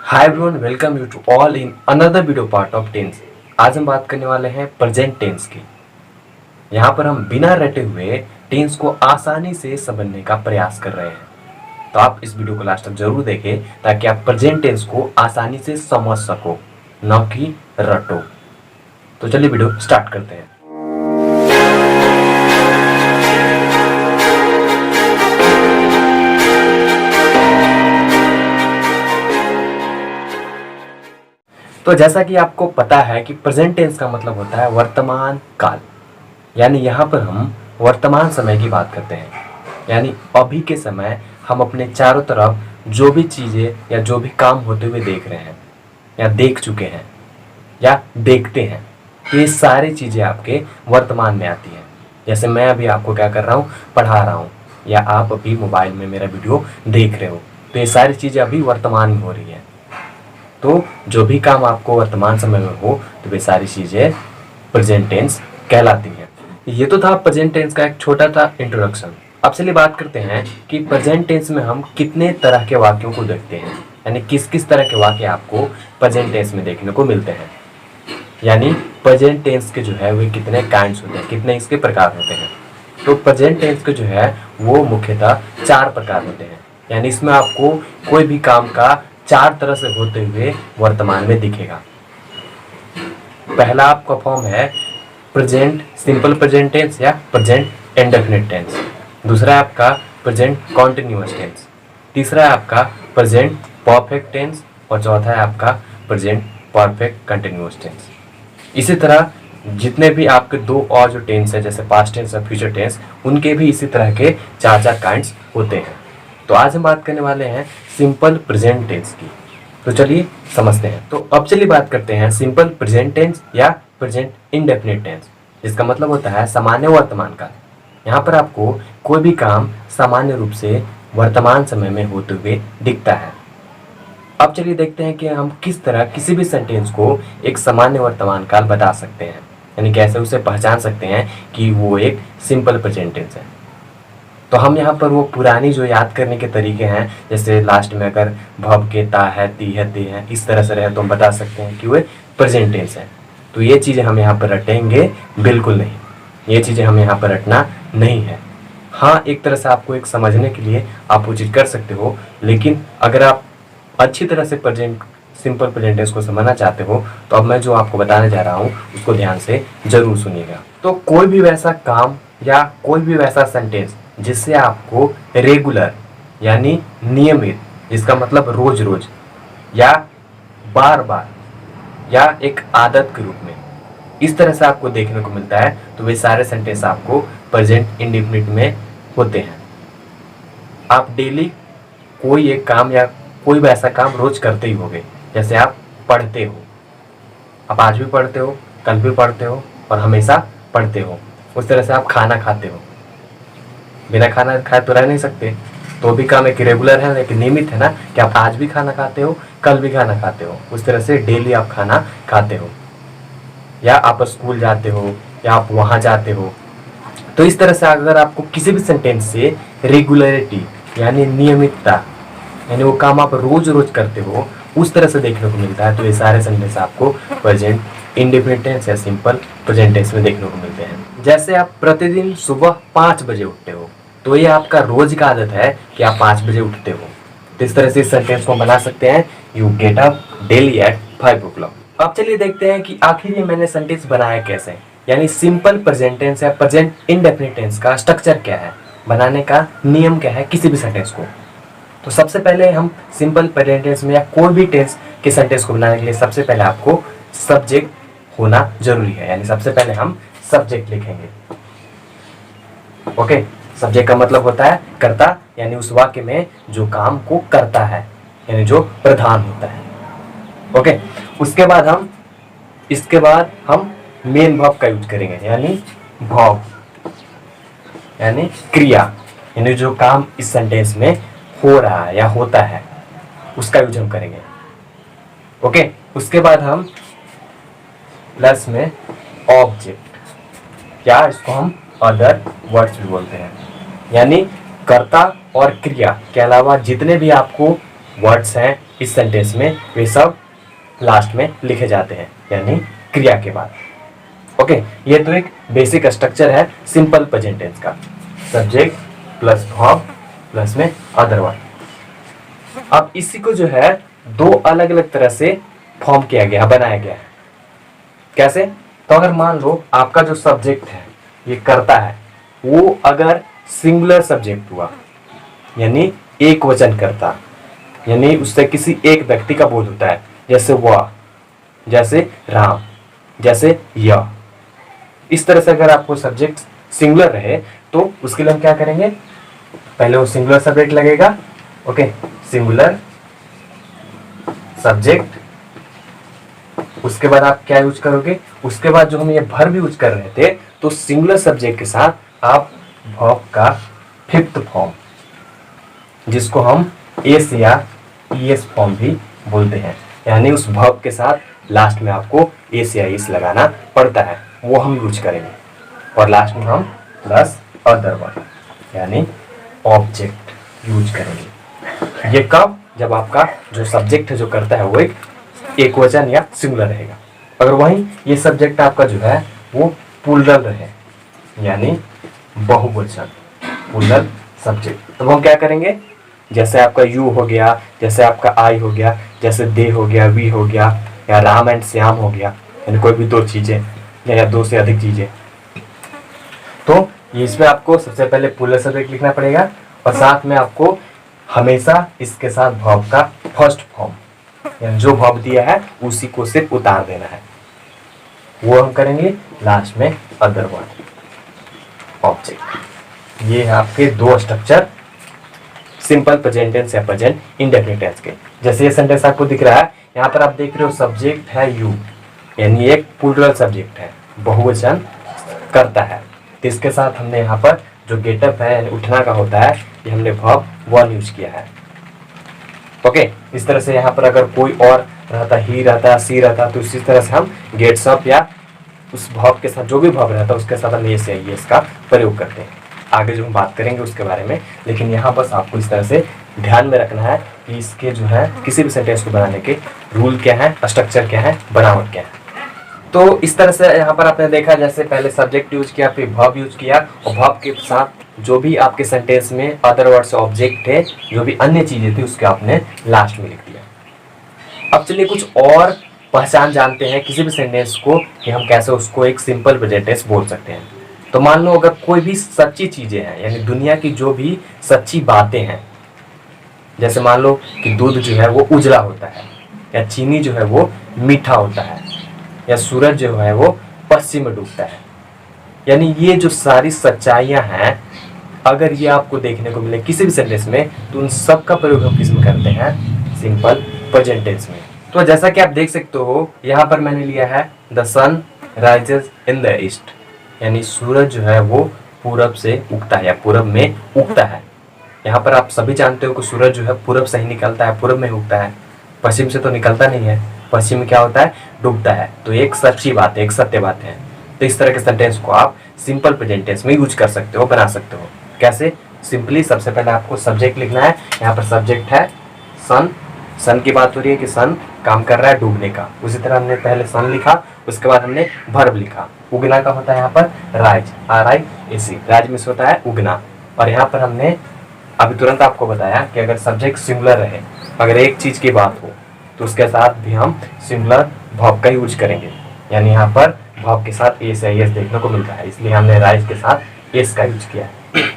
Hi everyone, welcome you to all in another video part of tense. आज हम बात करने वाले हैं प्रेजेंट टेंस की। यहाँ पर हम बिना रटे हुए टेंस को आसानी से समझने का प्रयास कर रहे हैं। तो आप इस वीडियो को लास्ट तक जरूर देखें ताकि आप प्रेजेंट टेंस को आसानी से समझ सको, न कि रटो। तो चलिए वीडियो स्टार्ट करते हैं। तो जैसा कि आपको पता है कि प्रेजेंट टेंस का मतलब होता है वर्तमान काल, यानी यहाँ पर हम वर्तमान समय की बात करते हैं। यानी अभी के समय हम अपने चारों तरफ जो भी चीज़ें या जो भी काम होते हुए देख रहे हैं या देख चुके हैं या देखते हैं, ये सारी चीज़ें आपके वर्तमान में आती हैं। जैसे मैं अभी आपको क्या कर रहा हूँ, पढ़ा रहा हूँ, या आप अभी मोबाइल में मेरा वीडियो देख रहे हो, तो ये सारी चीज़ें अभी वर्तमान में हो रही हैं। तो जो भी काम आपको वर्तमान समय में हो, तो वे सारी चीज़ें प्रेजेंट टेंस कहलाती हैं। ये तो था प्रेजेंट टेंस का एक छोटा सा इंट्रोडक्शन। अब चलिए बात करते हैं कि प्रेजेंट टेंस में हम कितने तरह के वाक्यों को देखते हैं, यानी किस किस तरह के वाक्य आपको प्रेजेंट टेंस में देखने को मिलते हैं। यानी प्रेजेंट टेंस के जो है वे कितने काइंड्स होते हैं, कितने इसके प्रकार होते हैं। तो प्रेजेंट टेंस के जो है वो मुख्यतः 4 प्रकार होते हैं। यानी इसमें आपको कोई भी काम का 4 तरह से होते हुए वर्तमान में दिखेगा। पहला आपका फॉर्म है प्रेजेंट सिंपल प्रेजेंट टेंस या प्रेजेंट इंडेफिनिट टेंस। दूसरा है आपका प्रेजेंट कॉन्टिन्यूअस टेंस। तीसरा है आपका प्रेजेंट परफेक्ट टेंस और चौथा है आपका प्रेजेंट परफेक्ट कंटिन्यूअस टेंस। इसी तरह जितने भी आपके 2 और जो टेंस है, जैसे पास्ट टेंस और फ्यूचर टेंस, उनके भी इसी तरह के 4 काइंड्स होते हैं। तो आज हम बात करने वाले हैं सिंपल प्रेजेंट टेंस की। तो चलिए समझते हैं। तो अब चलिए बात करते हैं सिंपल प्रेजेंट टेंस या प्रेजेंट इंडेफिनिट टेंस, जिसका मतलब होता है सामान्य वर्तमान काल। यहाँ पर आपको कोई भी काम सामान्य रूप से वर्तमान समय में होते हुए दिखता है। अब चलिए देखते हैं कि हम किस तरह किसी भी सेंटेंस को एक सामान्य वर्तमान काल बता सकते हैं, यानी कैसे उसे पहचान सकते हैं कि वो एक सिंपल प्रेजेंट टेंस है। तो हम यहाँ पर वो पुरानी जो याद करने के तरीके हैं, जैसे लास्ट में अगर भव के ता है, ती है, ते है, इस तरह से रहे तो हम बता सकते हैं कि वो प्रेजेंट टेंस है। तो ये चीज़ें हम यहाँ पर रटेंगे बिल्कुल नहीं, ये चीज़ें हम यहाँ पर रटना नहीं है। हाँ, एक तरह से आपको एक समझने के लिए आप वो चीज़ कर सकते हो, लेकिन अगर आप अच्छी तरह से सिंपल प्रेजेंट टेंस को समझना चाहते हो तो अब मैं जो आपको बताने जा रहा हूँ उसको ध्यान से जरूर सुनिएगा। तो कोई भी वैसा काम या कोई भी वैसा सेंटेंस जिससे आपको रेगुलर यानी नियमित, जिसका मतलब रोज रोज या बार बार या एक आदत के रूप में इस तरह से आपको देखने को मिलता है, तो वे सारे सेंटेंस आपको प्रेजेंट इंडेफिनिट में होते हैं। आप डेली कोई एक काम या कोई भी ऐसा काम रोज करते ही होगे। जैसे आप पढ़ते हो, आप आज भी पढ़ते हो, कल भी पढ़ते हो और हमेशा पढ़ते हो। उस तरह से आप खाना खाते हो, बिना खाना खाए तो रह नहीं सकते। तो भी काम एक रेगुलर है, एक नियमित है ना, कि आप आज भी खाना खाते हो, कल भी खाना खाते हो। उस तरह से डेली आप खाना खाते हो, या आप स्कूल जाते हो या आप वहाँ जाते हो। तो इस तरह से अगर आपको किसी भी सेंटेंस से रेगुलरिटी यानी नियमितता, यानी वो काम आप रोज रोज करते हो, उस तरह से देखने को मिलता है, तो ये सारे सेंटेंस आपको प्रेजेंट इंडेफिनिट टेंस या सिंपल प्रेजेंट टेंस में देखने को मिलते हैं। जैसे आप प्रतिदिन सुबह 5 बजे उठते हो, तो ये आपका रोज का आदत है कि आप 5 बजे उठते हो। तो इस तरह से इस सेंटेंस को बना सकते हैं, you get up daily at 5 o'clock। अब चलिए देखते हैं कि आखिर ये मैंने सेंटेंस बनाया कैसे, यानी सिंपल प्रेजेंट टेंस या प्रेजेंट इंडेफिनिट टेंस का स्ट्रक्चर क्या है, बनाने का नियम क्या है किसी भी सेंटेंस को। तो सबसे पहले हम सिंपल प्रेजेंट टेंस में या कोई भी टेंस के सेंटेंस को बनाने के लिए सबसे पहले आपको सब्जेक्ट होना जरूरी है, यानी सबसे पहले हम सब्जेक्ट लिखेंगे। ओके, सब्जेक्ट का मतलब होता है कर्ता, यानी उस वाक्य में जो काम को करता है, यानी जो प्रधान होता है। ओके, इसके बाद हम मेन वर्ब का यूज करेंगे, यानी वर्ब यानी क्रिया, यानी जो काम इस सेंटेंस में हो रहा है या होता है उसका यूज हम करेंगे। ओके, उसके बाद हम प्लस में ऑब्जेक्ट, या इसको हम अदर वर्ड्स भी बोलते हैं, यानी कर्ता और क्रिया के अलावा जितने भी आपको वर्ड्स हैं इस सेंटेंस में वे सब लास्ट में लिखे जाते हैं, यानी क्रिया के बाद। ओके, ये तो एक बेसिक स्ट्रक्चर है सिंपल प्रेजेंट टेंस का, सब्जेक्ट प्लस वर्ब प्लस में अदर वर्ब। अब इसी को जो है दो अलग अलग तरह से फॉर्म किया गया, बनाया गया है। कैसे? तो अगर मान लो आपका जो सब्जेक्ट है ये करता है, वो अगर सिंगुलर सब्जेक्ट हुआ, यानी एक वचन करता, यानी उससे किसी एक व्यक्ति का बोध होता है, जैसे वह, जैसे राम, जैसे यह। इस तरह से अगर आपको सब्जेक्ट सिंगुलर रहे तो उसके लिए हम क्या करेंगे, पहले वो सिंगुलर सब्जेक्ट लगेगा। ओके, सिंगुलर सब्जेक्ट, उसके बाद आप क्या यूज करोगे, उसके बाद जो हम ये वर्ब यूज कर रहे थे, तो सिंगुलर सब्जेक्ट के साथ आप वर्ब का फिफ्थ फॉर्म, जिसको हम एस या ईएस फॉर्म भी बोलते हैं, यानी उस वर्ब के साथ लास्ट में आपको एस या ईएस लगाना पड़ता है, वो हम यूज करेंगे। और लास्ट में हम प्लस अदर वर्ब यानी ऑब्जेक्ट यूज करेंगे। ये कब? जब आपका जो सब्जेक्ट है जो करता है वो एक वचन या सिंगुलर रहेगा। अगर वहीं ये सब्जेक्ट आपका जो है वो प्लूरल रहे, यानी बहुवचन, प्लूरल सब्जेक्ट, तो हम क्या करेंगे, जैसे आपका यू हो गया, जैसे आपका आई हो गया, जैसे दे हो गया, वी हो गया, या राम एंड श्याम हो गया, यानी कोई भी दो चीजें या दो से अधिक चीजें, तो इसमें आपको सबसे पहले प्लूरल सब्जेक्ट लिखना पड़ेगा और साथ में आपको हमेशा इसके साथ वर्ब का फर्स्ट फॉर्म, यानी जो वर्ब दिया है उसी को सिर्फ उतार देना है, वो हम करेंगे लास्ट में अदर वर्ब ऑब्जेक्ट। ये है आपके दो स्ट्रक्चर सिंपल प्रेजेंट टेंस या प्रेजेंट इंडेफिनिट टेंस के। जैसे ये सेंटेंस आपको दिख रहा है, यहाँ पर आप देख रहे हो सब्जेक्ट है यू, यानी एक प्लूरल सब्जेक्ट है, बहुवचन करता है, तो इसके साथ हमने यहाँ पर जो गेटअप है यानी उठना का होता है, ये हमने वर्ब वन यूज किया है। ओके, इस तरह से यहाँ पर अगर कोई और रहता, ही रहता, सी रहता, तो इसी तरह से हम गेट्स अप या उस वर्ब के साथ जो भी वर्ब रहता है उसके साथ हम ये से इसका प्रयोग करते हैं। आगे जो हम बात करेंगे उसके बारे में, लेकिन यहाँ बस आपको इस तरह से ध्यान में रखना है कि इसके जो है किसी भी सेंटेंस को बनाने के रूल क्या है, स्ट्रक्चर क्या है, बनावट क्या है। तो इस तरह से यहाँ पर आपने देखा, जैसे पहले सब्जेक्ट यूज किया, फिर वर्ब यूज किया, और वर्ब के साथ जो भी आपके सेंटेंस में अदर वर्ड से ऑब्जेक्ट थे, जो भी अन्य चीजें थी, उसके आपने लास्ट में लिख दिया। अब चलिए कुछ और पहचान जानते हैं किसी भी सेंटेंस को कि हम कैसे उसको एक सिंपल प्रेजेंट टेंस बोल सकते हैं। तो मान लो अगर कोई भी सच्ची चीजें हैं, यानी दुनिया की जो भी सच्ची बातें हैं, जैसे मान लो कि दूध जो है वो उजला होता है, या चीनी जो है वो मीठा होता है, या सूरज जो है वो पश्चिम में डूबता है, यानी ये जो सारी सच्चाइयां हैं, अगर ये आपको देखने को मिले किसी भी सेंटेंस में, तो उन सब का प्रयोग हम किस में करते हैं, सिंपल प्रेजेंट टेंस में। तो जैसा कि आप देख सकते हो, यहाँ पर मैंने लिया है the sun rises in the east, यानी सूरज जो है वो पूरब से उगता है या पूरब में उगता है। यहाँ पर आप सभी जानते हो कि सूरज जो है पूरब से ही निकलता है, पूरब में उगता है, पश्चिम से तो निकलता नहीं है। पश्चिम में क्या होता है, डूबता है। तो एक सच्ची बात है, एक सत्य बात है। तो इस तरह के सेंटेंस को आप सिंपल प्रेजेंट टेंस में यूज कर सकते हो, बना सकते हो। कैसे? सिंपली सबसे पहले आपको सब्जेक्ट लिखना है। यहाँ पर सब्जेक्ट है सन, सन की बात हो रही है कि सन काम कर रहा है डूबने का। उसी तरह हमने पहले सन लिखा, उसके बाद हमने वर्ब लिखा। उगना का होता है यहाँ पर राइज, RISE, राइज में से होता है उगना। और यहाँ पर हमने अभी तुरंत आपको बताया कि अगर सब्जेक्ट सिंगुलर रहे, अगर एक चीज की बात हो, तो उसके साथ भी हम सिंगुलर वर्ब का यूज करेंगे। यानी यहाँ पर वर्ब के साथ एस या एस देखने को मिलता है, इसलिए हमने राइज के साथ एस का यूज किया है।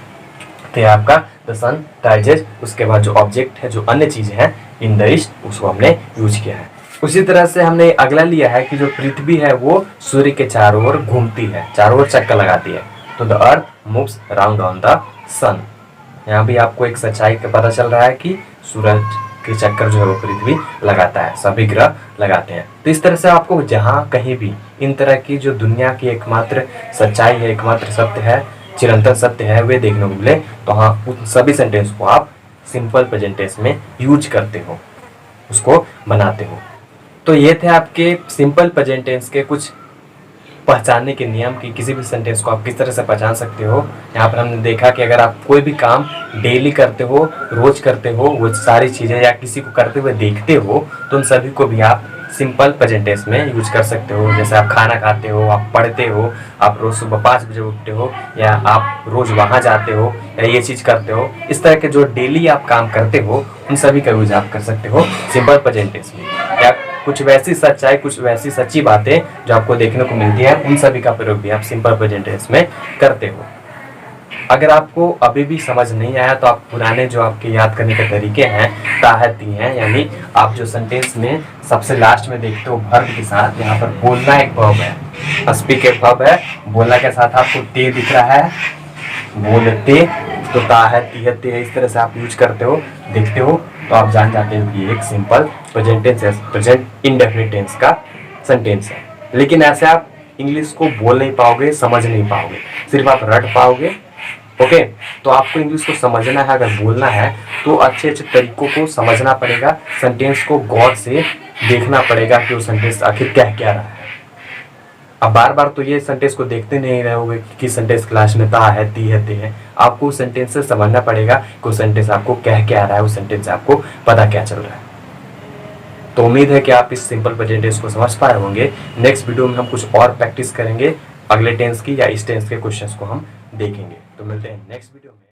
तो ये आपका द सन राइजेज, उसके बाद जो ऑब्जेक्ट है, जो अन्य चीजें हैं इन द ईस्ट, उसको हमने यूज किया है। उसी तरह से हमने अगला लिया है कि जो पृथ्वी है वो सूर्य के चारों ओर घूमती है, चारों ओर चक्कर लगाती है। तो the earth moves around on the sun. यहाँ भी आपको एक सच्चाई का पता चल रहा है कि सूरज के चक्कर जो है वो पृथ्वी लगाता है, सभी ग्रह लगाते हैं। तो इस तरह से आपको जहाँ कहीं भी इन तरह की जो दुनिया की एकमात्र सच्चाई है, एकमात्र सत्य है, चिरंतन सत्य है, वे देखने को मिले, तो हाँ उन सभी सेंटेंस को आप सिंपल प्रेजेंट टेंस में यूज करते हो, उसको बनाते हो। तो ये थे आपके सिंपल प्रेजेंट टेंस के कुछ पहचानने के नियम कि किसी भी सेंटेंस को आप किस तरह से पहचान सकते हो। यहाँ पर हमने देखा कि अगर आप कोई भी काम डेली करते हो, रोज करते हो, वो सारी चीज़ें या किसी को करते हुए देखते हो, तो उन सभी को भी आप सिंपल प्रेजेंट टेंस में यूज कर सकते हो। जैसे आप खाना खाते हो, आप पढ़ते हो, आप रोज सुबह 5 बजे उठते हो, या आप रोज वहाँ जाते हो, या ये चीज़ करते हो। इस तरह के जो डेली आप काम करते हो उन सभी का यूज आप कर सकते हो सिंपल प्रेजेंट टेंस में। या कुछ वैसी सच्चाई, कुछ वैसी सच्ची बातें जो आपको देखने को मिलती है, उन सभी का प्रयोग भी आप सिंपल प्रेजेंट टेंस में करते हो। अगर आपको अभी भी समझ नहीं आया तो आप पुराने जो आपके याद करने के तरीके हैं, ताहती हैं, यानी आप जो सेंटेंस में सबसे लास्ट में देखते हो वर्ब के साथ, यहाँ पर बोलना एक वर्ब है, स्पीक एक वर्ब है, बोलना के साथ आपको ते दिख रहा है, बोलते, तो ताहती है, ते, इस तरह से आप यूज करते हो, देखते हो, तो आप जान जाते हो कि एक सिंपल प्रेजेंट टेंस है, प्रेजेंट इंडेफिनिट टेंस का सेंटेंस है। लेकिन ऐसे आप इंग्लिश को बोल नहीं पाओगे, समझ नहीं पाओगे, सिर्फ आप रट पाओगे। ओके, तो आपको इंग्लिश को समझना है, अगर बोलना है तो अच्छे अच्छे तरीकों को समझना पड़ेगा, सेंटेंस को गौर से देखना पड़ेगा कि वो सेंटेंस आखिर कह क्या रहा है। अब बार बार तो ये सेंटेंस को देखते नहीं रहोगे कि सेंटेंस क्लास में ता है, ती है, ते है। आपको उस सेंटेंस से समझना पड़ेगा कि वो सेंटेंस आपको कह क्या रहा है, उस सेंटेंस से आपको पता क्या चल रहा है। तो उम्मीद है कि आप इस सिंपल प्रेजेंट टेंस को समझ पाए होंगे। नेक्स्ट वीडियो में हम कुछ और प्रैक्टिस करेंगे, अगले टेंस की या इस टेंस के क्वेश्चंस को हम देखेंगे। तो मिलते हैं नेक्स्ट वीडियो में।